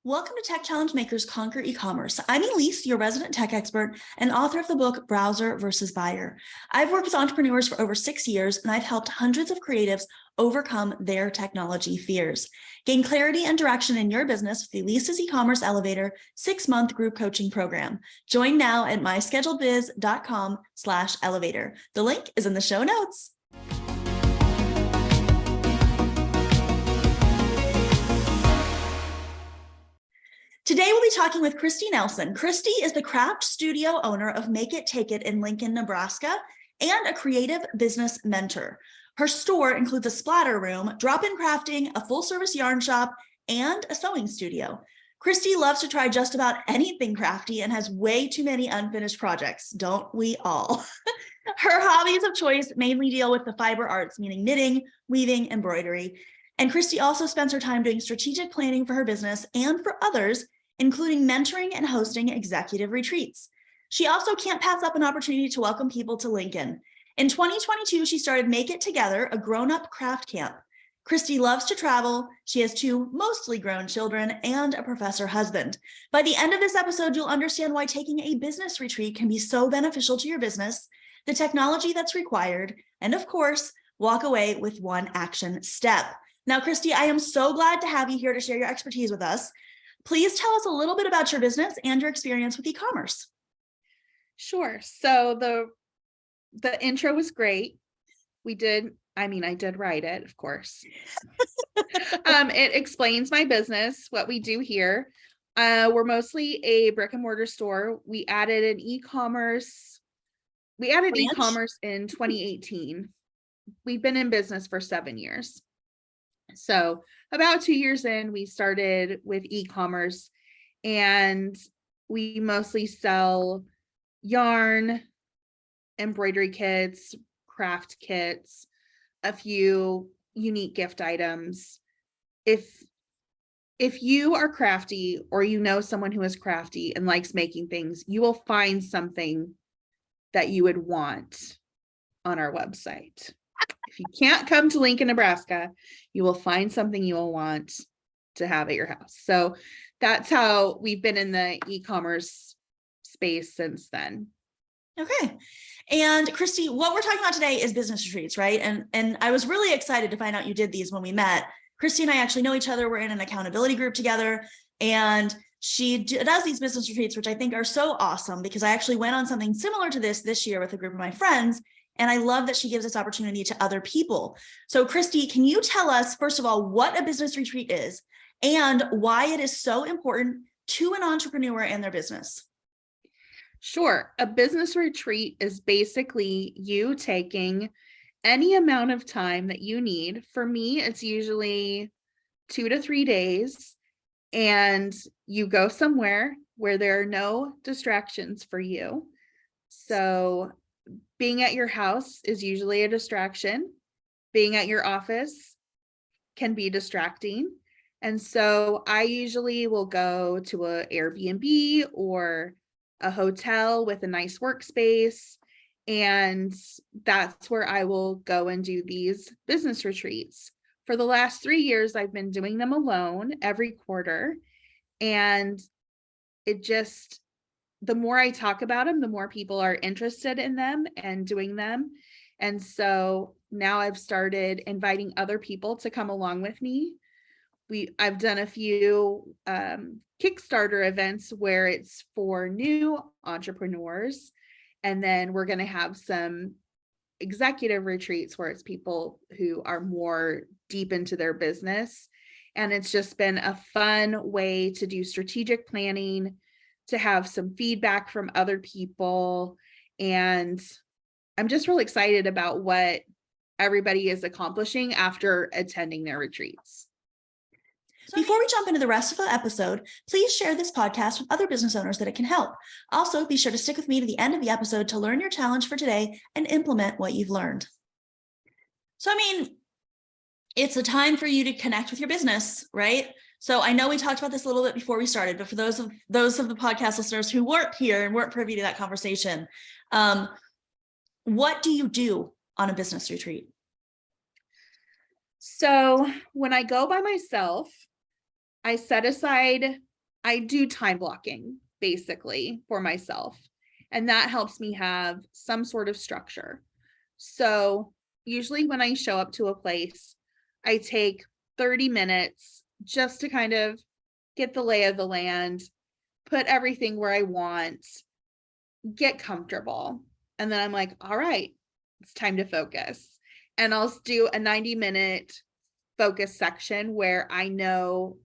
Welcome to Tech Challenge Makers Conquer E-commerce. I'm Elise, your resident tech expert and author of the book Browser versus Buyer. I've worked with entrepreneurs for over 6 years, and I've helped hundreds of creatives overcome their technology fears. Gain clarity and direction in your business with the Elise's E-commerce Elevator 6-month group coaching program. Join now at myscheduledbiz.com/elevator. The link is in the show notes. Today, we'll be talking with Christy Nelson. Christy is the craft studio owner of Makit, Takit in Lincoln, Nebraska, and a creative business mentor. Her store includes a splatter room, drop-in crafting, a full-service yarn shop, and a sewing studio. Christy loves to try just about anything crafty and has way too many unfinished projects, don't we all? Her hobbies of choice mainly deal with the fiber arts, meaning knitting, weaving, embroidery. And Christy also spends her time doing strategic planning for her business and for others, including mentoring and hosting executive retreats. She also can't pass up an opportunity to welcome people to Lincoln. In 2022, she started Make It Together, a grown-up craft camp. Christy loves to travel. She has 2 mostly grown children and a professor husband. By the end of this episode, you'll understand why taking a business retreat can be so beneficial to your business, the technology that's required, and of course, walk away with 1 action step. Now, Christy, I am so glad to have you here to share your expertise with us. Please tell us a little bit about your business and your experience with e-commerce. Sure. So the intro was great. I did write it, of course. It explains my business, what we do here. We're mostly a brick and mortar store. We added e-commerce in 2018. We've been in business for 7 years. So about 2 years in, we started with e-commerce, and we mostly sell yarn, embroidery kits, craft kits, a few unique gift items. If you are crafty, or you know someone who is crafty and likes making things, you will find something that you would want on our website. If you can't come to Lincoln, Nebraska, you will find something you will want to have at your house. So that's how we've been in the e-commerce space since then. Okay. And Christy, what we're talking about today is business retreats, right? And I was really excited to find out you did these when we met. Christy and I actually know each other. We're in an accountability group together, and she does these business retreats, which I think are so awesome, because I actually went on something similar to this year with a group of my friends. And I love that she gives this opportunity to other people. So Christy, can you tell us, first of all, what a business retreat is and why it is so important to an entrepreneur and their business? Sure. A business retreat is basically you taking any amount of time that you need. For me, it's usually 2 to 3 days, and you go somewhere where there are no distractions for you. So being at your house is usually a distraction. Being at your office can be distracting. And so I usually will go to an Airbnb or a hotel with a nice workspace. And that's where I will go and do these business retreats. For the last 3 years, I've been doing them alone every quarter. And the more I talk about them, the more people are interested in them and doing them. And so now I've started inviting other people to come along with me. I've done a few Kickstarter events where it's for new entrepreneurs. And then we're going to have some executive retreats where it's people who are more deep into their business. And it's just been a fun way to do strategic planning, to have some feedback from other people. And I'm just really excited about what everybody is accomplishing after attending their retreats. Before we jump into the rest of the episode, please share this podcast with other business owners that it can help. Also, be sure to stick with me to the end of the episode to learn your challenge for today and implement what you've learned. So, it's a time for you to connect with your business, right? So I know we talked about this a little bit before we started, but for those of the podcast listeners who weren't here and weren't privy to that conversation, what do you do on a business retreat? So when I go by myself, I set aside I do time blocking basically for myself, and that helps me have some sort of structure. So usually when I show up to a place, I take 30 minutes just to kind of get the lay of the land, put everything where I want, get comfortable. And then I'm like, all right, it's time to focus. And I'll do a 90-minute focus section where I know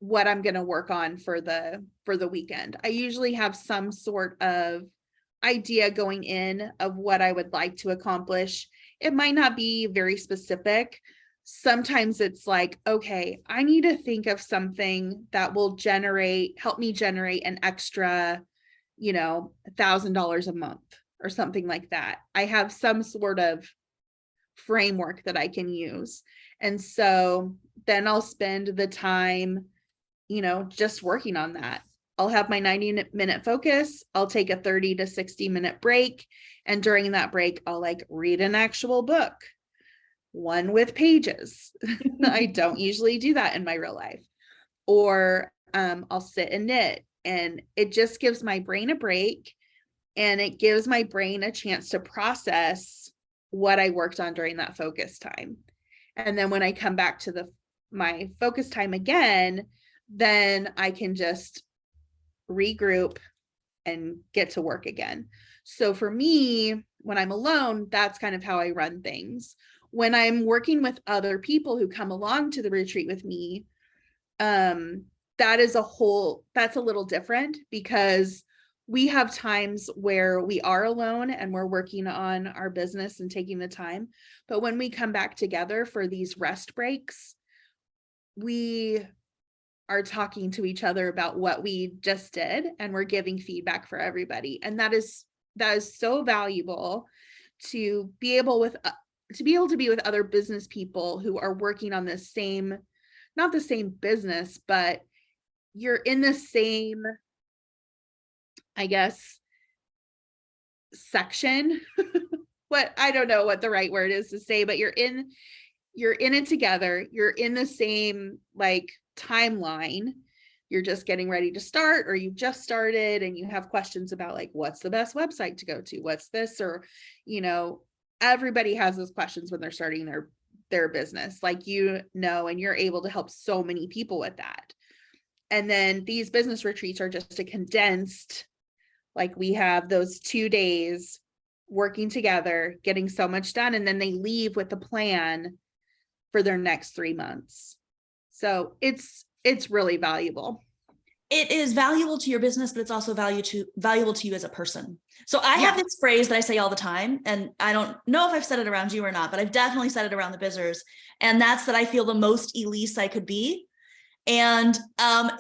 what I'm going to work on for the weekend. I usually have some sort of idea going in of what I would like to accomplish. It might not be very specific. Sometimes it's like, okay, I need to think of something that will help me generate an extra, $1,000 a month or something like that. I have some sort of framework that I can use. And so then I'll spend the time, just working on that. I'll have my 90-minute focus. I'll take a 30 to 60-minute break. And during that break, I'll read an actual book, one with pages. I don't usually do that in my real life. Or I'll sit and knit, and it just gives my brain a break, and it gives my brain a chance to process what I worked on during that focus time. And then when I come back to my focus time again, then I can just regroup and get to work again. So for me, when I'm alone, that's kind of how I run things. When I'm working with other people who come along to the retreat with me, that's a little different, because we have times where we are alone and we're working on our business and taking the time. But when we come back together for these rest breaks, we are talking to each other about what we just did, and we're giving feedback for everybody. And that is so valuable to be able to be with other business people who are working on not the same business, but you're in the same, I guess, section. I don't know what the right word is to say, but you're in it together. You're in the same timeline. You're just getting ready to start, or you've just started and you have questions about what's the best website to go to? What's this? Or, everybody has those questions when they're starting their business, and you're able to help so many people with that. And then these business retreats are just a condensed, we have those 2 days working together, getting so much done, and then they leave with a plan for their next 3 months. So it's really valuable. It is valuable to your business, but it's also valuable to you as a person. So I have this phrase that I say all the time, and I don't know if I've said it around you or not, but I've definitely said it around the Bizzers. And that's that I feel the most Elise I could be. And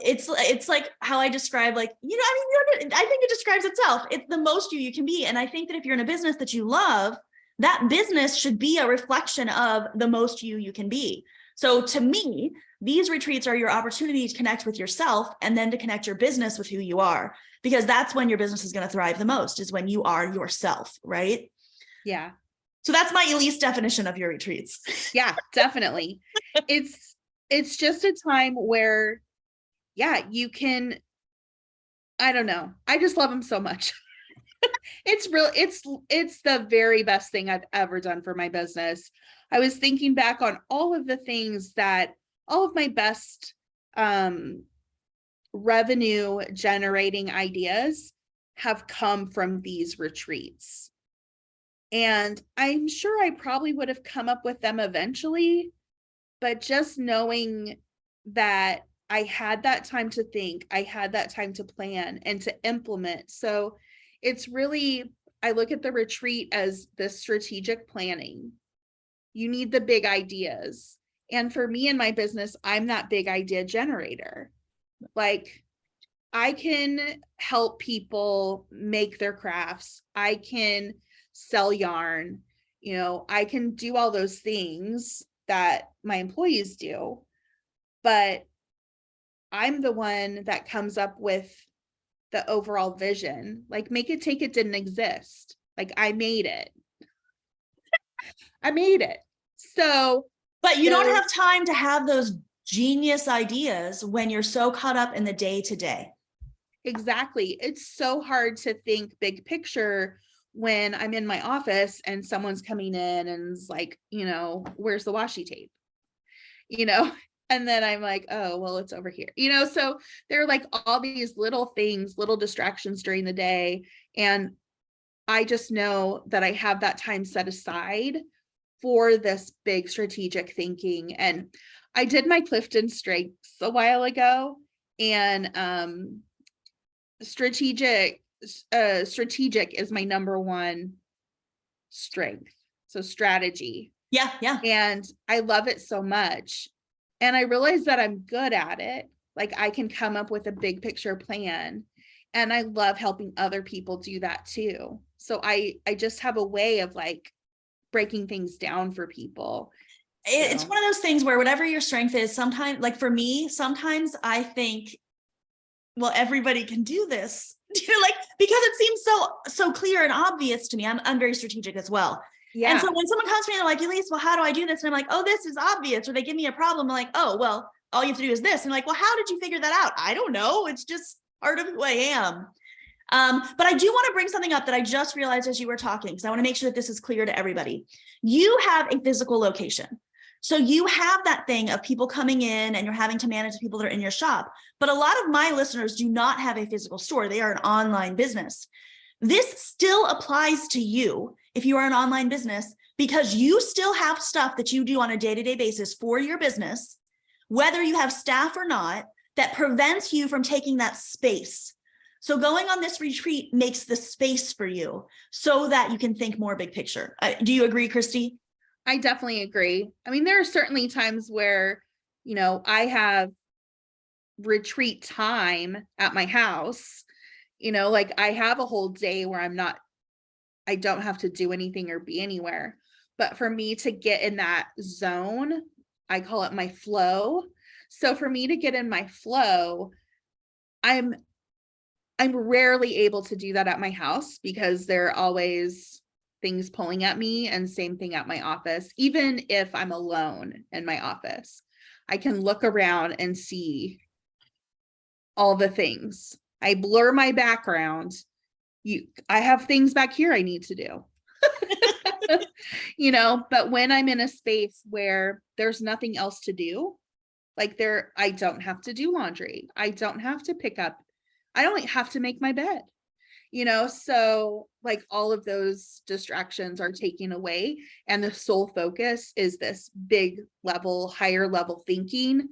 it's like how I describe, I think it describes itself. It's the most you can be. And I think that if you're in a business that you love, that business should be a reflection of the most you can be. So to me, these retreats are your opportunity to connect with yourself, and then to connect your business with who you are, because that's when your business is going to thrive the most, is when you are yourself, right? Yeah. So that's my Elise definition of your retreats. Yeah, definitely. It's just a time where, you can, I don't know. I just love them so much. It's the very best thing I've ever done for my business. I was thinking back on all of the things all of my best revenue generating ideas have come from these retreats. And I'm sure I probably would have come up with them eventually, but just knowing that I had that time to think, I had that time to plan and to implement. So it's really, I look at the retreat as this strategic planning. You need the big ideas. And for me and my business, I'm that big idea generator. I can help people make their crafts. I can sell yarn. I can do all those things that my employees do, but I'm the one that comes up with the overall vision. Makit, Takit didn't exist. I made it. So, but you don't have time to have those genius ideas when you're so caught up in the day to day. Exactly. It's so hard to think big picture when I'm in my office and someone's coming in and is like, where's the washi tape? And then I'm like, oh, well, it's over here, so there are like all these little things, little distractions during the day. And I just know that I have that time set aside for this big strategic thinking. And I did my Clifton Strengths a while ago, and strategic is my number one strength. So strategy. Yeah. And I love it so much. And I realize that I'm good at it. Like I can come up with a big picture plan, and I love helping other people do that too. So I just have a way of like breaking things down for people. It's one of those things where whatever your strength is, sometimes, like for me, sometimes I think, well, everybody can do this, like, because it seems so clear and obvious to me. I'm very strategic as well. Yeah. And so when someone comes to me, they're like, Elise, well, how do I do this? And I'm like, oh, this is obvious. Or they give me a problem. I'm like, oh, well, all you have to do is this. And I'm like, well, how did you figure that out? I don't know. It's just part of who I am. But I do want to bring something up that I just realized as you were talking, because I want to make sure that this is clear to everybody. You have a physical location. So you have that thing of people coming in and you're having to manage the people that are in your shop. But a lot of my listeners do not have a physical store. They are an online business. This still applies to you if you are an online business, because you still have stuff that you do on a day-to-day basis for your business, whether you have staff or not, that prevents you from taking that space. So going on this retreat makes the space for you so that you can think more big picture. Do you agree, Christy? I definitely agree. I mean, there are certainly times where, I have retreat time at my house, like I have a whole day where I don't have to do anything or be anywhere. But for me to get in that zone, I call it my flow. So for me to get in my flow, I'm rarely able to do that at my house because there are always things pulling at me, and same thing at my office. Even if I'm alone in my office, I can look around and see all the things. I blur my background. I have things back here I need to do. But when I'm in a space where there's nothing else to do, like I don't have to do laundry. I don't have to pick up. I don't have to make my bed. So like all of those distractions are taken away, and the sole focus is this big level, higher level thinking.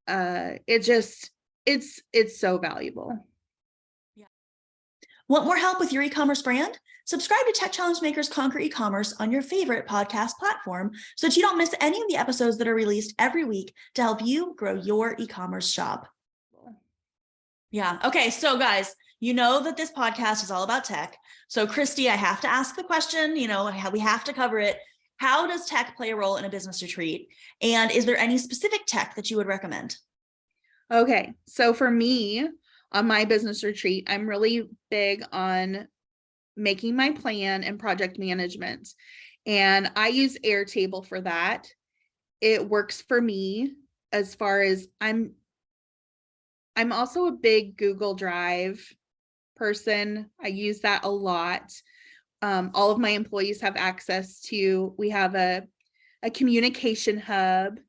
It's so valuable. Yeah. Want more help with your e-commerce brand? Subscribe to Tech Challenge Makers Conquer E-commerce on your favorite podcast platform so that you don't miss any of the episodes that are released every week to help you grow your e-commerce shop. Yeah. Okay. So guys, you know that this podcast is all about tech. So Christy, I have to ask the question, we have to cover it. How does tech play a role in a business retreat? And is there any specific tech that you would recommend? Okay. So for me, on my business retreat, I'm really big on making my plan and project management. And I use Airtable for that. It works for me as far as I'm also a big Google Drive person. I use that a lot. All of my employees have access to, we have a communication hub,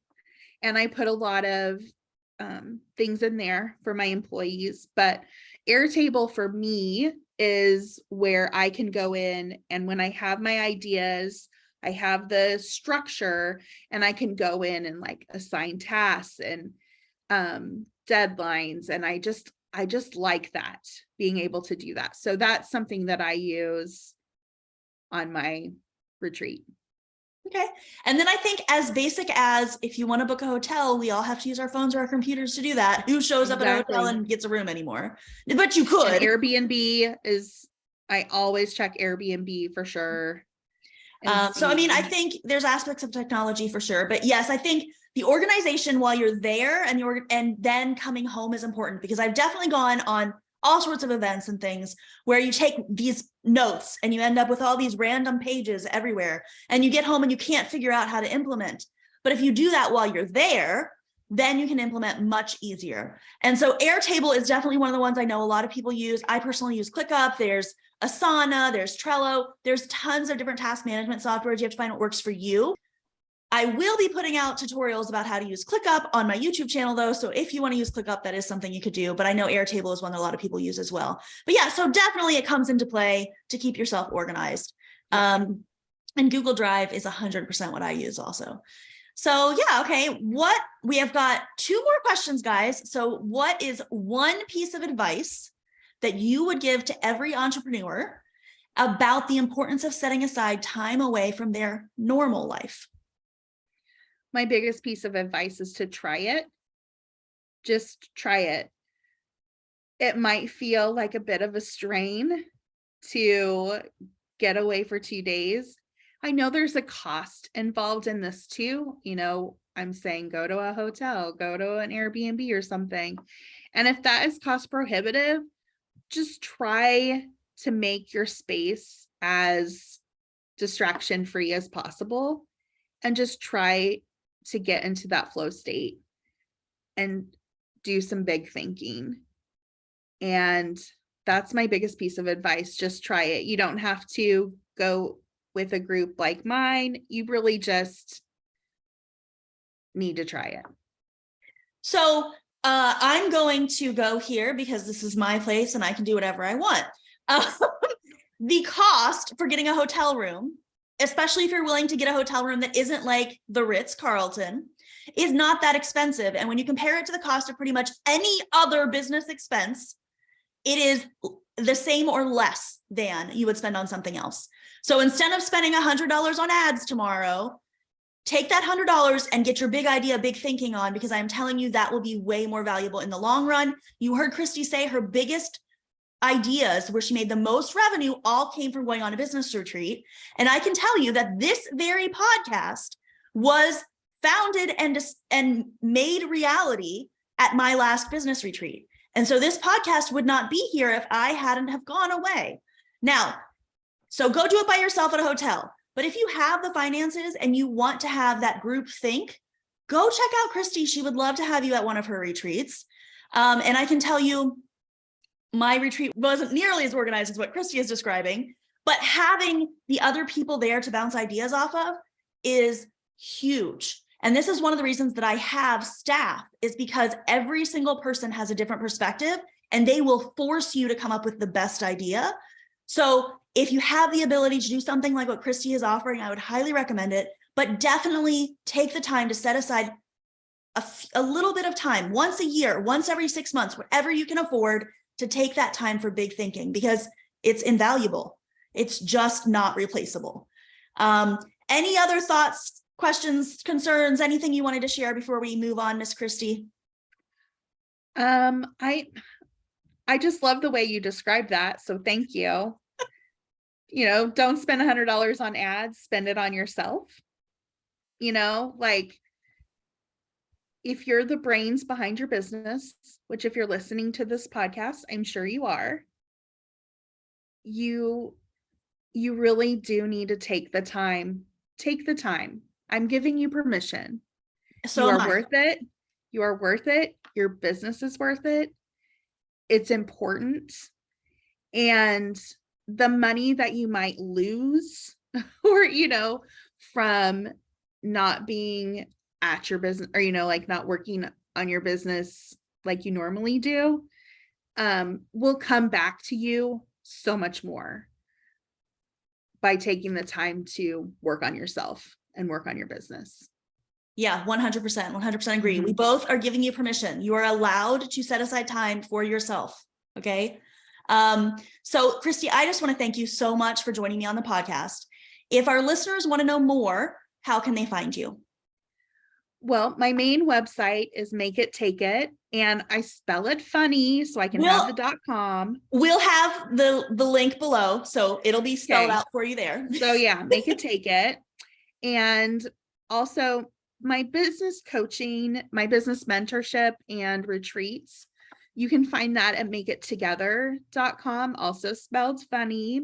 and I put a lot of things in there for my employees. But Airtable for me is where I can go in, and when I have my ideas, I have the structure, and I can go in and like assign tasks and deadlines. And I just like that, being able to do that. So that's something that I use on my retreat. Okay. And then I think as basic as if you want to book a hotel, we all have to use our phones or our computers to do that. Who shows up at a hotel and gets a room anymore? But you could. And Airbnb I always check Airbnb for sure. So, I mean, I think there's aspects of technology for sure, but yes, I think the organization while you're there and then coming home is important, because I've definitely gone on all sorts of events and things where you take these notes and you end up with all these random pages everywhere, and you get home and you can't figure out how to implement. But if you do that while you're there, then you can implement much easier. And so Airtable is definitely one of the ones I know a lot of people use. I personally use ClickUp. There's Asana, there's Trello. There's tons of different task management softwares. You have to find what works for you. I will be putting out tutorials about how to use ClickUp on my YouTube channel though. So if you want to use ClickUp, that is something you could do, but I know Airtable is one that a lot of people use as well. But yeah, so definitely it comes into play to keep yourself organized. And Google Drive is 100% what I use also. So yeah, okay, we have got 2 more questions, guys. So what is one piece of advice that you would give to every entrepreneur about the importance of setting aside time away from their normal life? My biggest piece of advice is to try it. Just try it. It might feel like a bit of a strain to get away for 2 days. I know there's a cost involved in this too. You know, I'm saying go to a hotel, go to an Airbnb or something. And if that is cost prohibitive, just try to make your space as distraction free as possible and just try to get into that flow state and do some big thinking. And that's my biggest piece of advice. Just try it. You don't have to go with a group like mine. You really just need to try it. So I'm going to go here because this is my place and I can do whatever I want. The cost for getting a hotel room, especially if you're willing to get a hotel room that isn't like the Ritz-Carlton, is not that expensive. And when you compare it to the cost of pretty much any other business expense, it is the same or less than you would spend on something else. So instead of spending $100 on ads tomorrow, take that $100 and get your big idea, big thinking on, because I'm telling you that will be way more valuable in the long run. You heard Christy say her biggest ideas where she made the most revenue all came from going on a business retreat. And I can tell you that this very podcast was founded and made reality at my last business retreat. And so this podcast would not be here if I hadn't have gone away. Now, so go do it by yourself at a hotel. But if you have the finances and you want to have that group think, go check out Christy. She would love to have you at one of her retreats. And I can tell you, my retreat wasn't nearly as organized as what Christy is describing, but having the other people there to bounce ideas off of is huge. And this is one of the reasons that I have staff, is because every single person has a different perspective and they will force you to come up with the best idea. So if you have the ability to do something like what Christy is offering, I would highly recommend it, but definitely take the time to set aside a little bit of time, once a year, once every 6 months, whatever you can afford, to take that time for big thinking, because it's invaluable. It's just not replaceable. Any other thoughts, questions, concerns, anything you wanted to share before we move on, Miss Christy? I just love the way you described that. So thank you. You know, don't spend $100 on ads, spend it on yourself. You know, like if you're the brains behind your business, which if you're listening to this podcast, I'm sure you are, you really do need to take the time. Take the time. I'm giving you permission. So you are worth it. You are worth it. Your business is worth it. It's important. And the money that you might lose or, you know, from not being at your business, or, you know, like not working on your business like you normally do, will come back to you so much more by taking the time to work on yourself and work on your business. Yeah, 100% agree. We both are giving you permission. You are allowed to set aside time for yourself. Okay. So Christy, I just want to thank you so much for joining me on the podcast. If our listeners want to know more, how can they find you? Well, my main website is Makit, Takit, and I spell it funny so I can have the .com. We'll have the link below, so it'll be spelled out for you there. So yeah, Makit, Takit. And also my business coaching, my business mentorship and retreats, you can find that at makittogether.com, also spelled funny.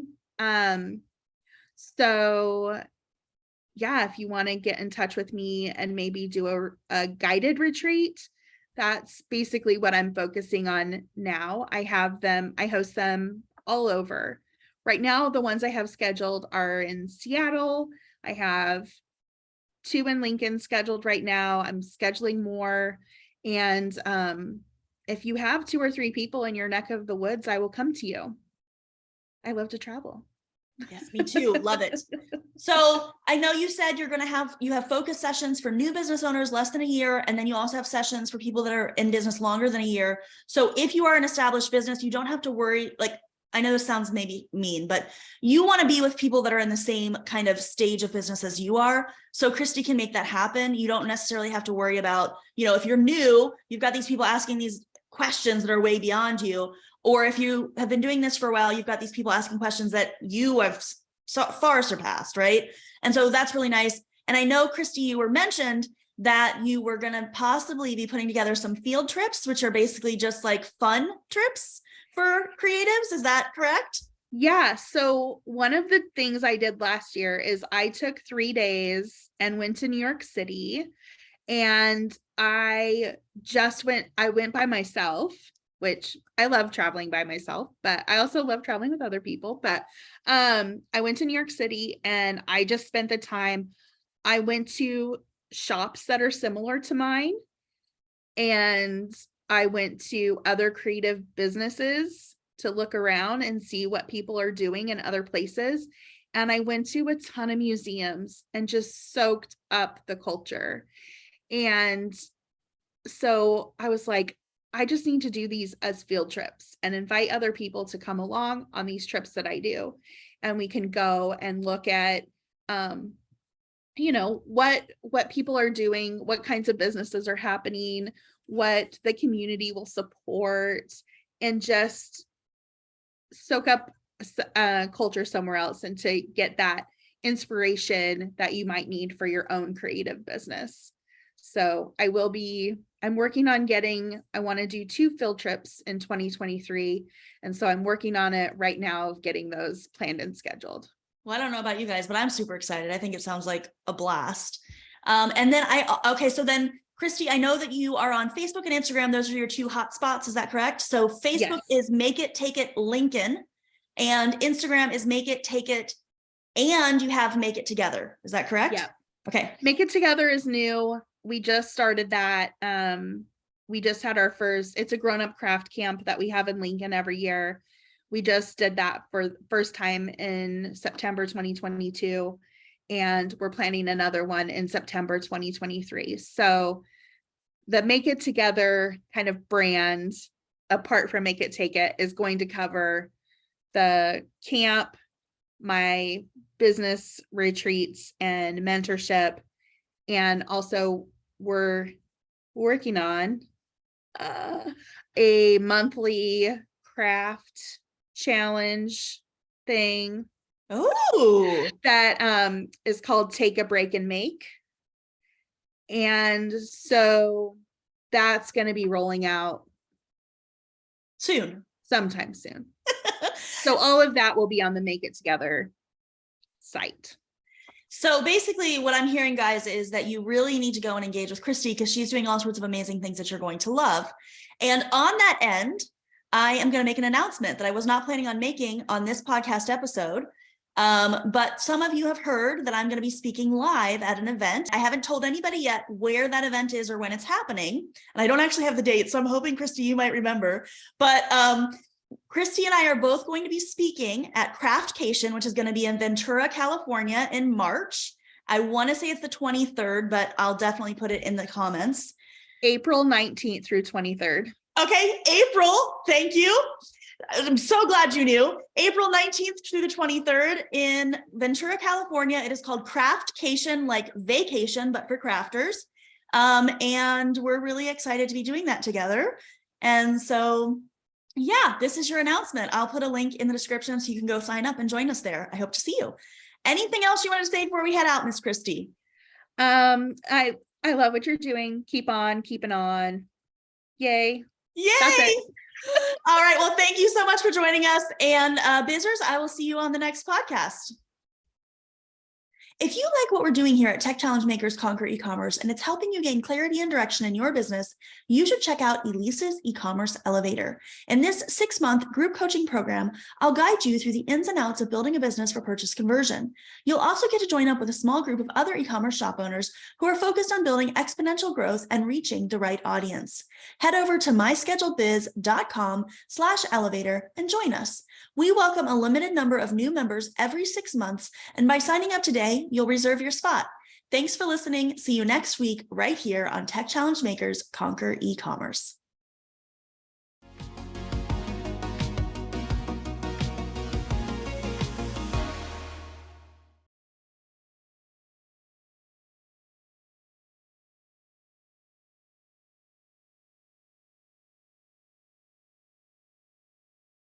So yeah, if you want to get in touch with me and maybe do a guided retreat, that's basically what I'm focusing on now. I host them all over. Right now, the ones I have scheduled are in Seattle. I have 2 in Lincoln scheduled right now. I'm scheduling more. And if you have 2 or 3 people in your neck of the woods, I will come to you. I love to travel. Yes, me too. Love it. So I know you said you have focus sessions for new business owners less than a year, and then you also have sessions for people that are in business longer than a year. So if you are an established business, you don't have to worry. Like, I know this sounds maybe mean, but you want to be with people that are in the same kind of stage of business as you are. So Christy can make that happen. You don't necessarily have to worry about, if you're new, you've got these people asking these questions that are way beyond you. Or if you have been doing this for a while, you've got these people asking questions that you have so far surpassed, right? And so that's really nice. And I know, Christy, you were mentioned that you were going to possibly be putting together some field trips, which are basically just like fun trips for creatives. Is that correct? Yeah. So one of the things I did last year is I took 3 days and went to New York City, and I went by myself, which I love traveling by myself, but I also love traveling with other people. But I went to New York City and I just spent the time. I went to shops that are similar to mine, and I went to other creative businesses to look around and see what people are doing in other places. And I went to a ton of museums and just soaked up the culture. And so I was like, I just need to do these as field trips and invite other people to come along on these trips that I do. And we can go and look at, what people are doing, what kinds of businesses are happening, what the community will support, and just soak up culture somewhere else and to get that inspiration that you might need for your own creative business. So I'm working on I want to do 2 field trips in 2023. And so I'm working on it right now of getting those planned and scheduled. Well, I don't know about you guys, but I'm super excited. I think it sounds like a blast. And then so then Christy, I know that you are on Facebook and Instagram. Those are your 2 hot spots. Is that correct? So Facebook is Makit, Takit, Lincoln, and Instagram is Makit, Takit, and you have Makit Together. Is that correct? Yeah. Okay. Makit Together is new. We just started that. We just had our first, it's a grown-up craft camp that we have in Lincoln every year. We just did that for the first time in September 2022, and we're planning another one in September 2023. So the Makit Together kind of brand, apart from Make It Take It, is going to cover the camp, my business retreats and mentorship, and also we're working on a monthly craft challenge thing. Oh, That is called Take a Break and Make. And so that's going to be rolling out sometime soon. So all of that will be on the Make It Together site. So basically what I'm hearing, guys, is that you really need to go and engage with Christy because she's doing all sorts of amazing things that you're going to love. And on that end, I am going to make an announcement that I was not planning on making on this podcast episode. But some of you have heard that I'm going to be speaking live at an event. I haven't told anybody yet where that event is or when it's happening. And I don't actually have the date. So I'm hoping, Christy, you might remember. But Christy and I are both going to be speaking at Craftcation, which is going to be in Ventura, California in March. I want to say it's the 23rd, but I'll definitely put it in the comments. April 19th through 23rd. Okay, April. Thank you. I'm so glad you knew. April 19th through the 23rd in Ventura, California. It is called Craftcation, like vacation, but for crafters. And we're really excited to be doing that together. And so, yeah, this is your announcement. I'll put a link in the description so you can go sign up and join us there. I hope to see you. Anything else you want to say before we head out, Miss Christy? I love what you're doing. Keep on keeping on. Yay. Yay. That's it. All right. Well, thank you so much for joining us. And Bizzers, I will see you on the next podcast. If you like what we're doing here at Tech Challenge Makers Conquer E-commerce and it's helping you gain clarity and direction in your business, you should check out Elise's e-commerce elevator. In this 6-month group coaching program, I'll guide you through the ins and outs of building a business for purchase conversion. You'll also get to join up with a small group of other e-commerce shop owners who are focused on building exponential growth and reaching the right audience. Head over to myscheduledbiz.com/elevator and join us. We welcome a limited number of new members every 6 months, and by signing up today, you'll reserve your spot. Thanks for listening. See you next week right here on Tech Challenge Makers Conquer E-commerce.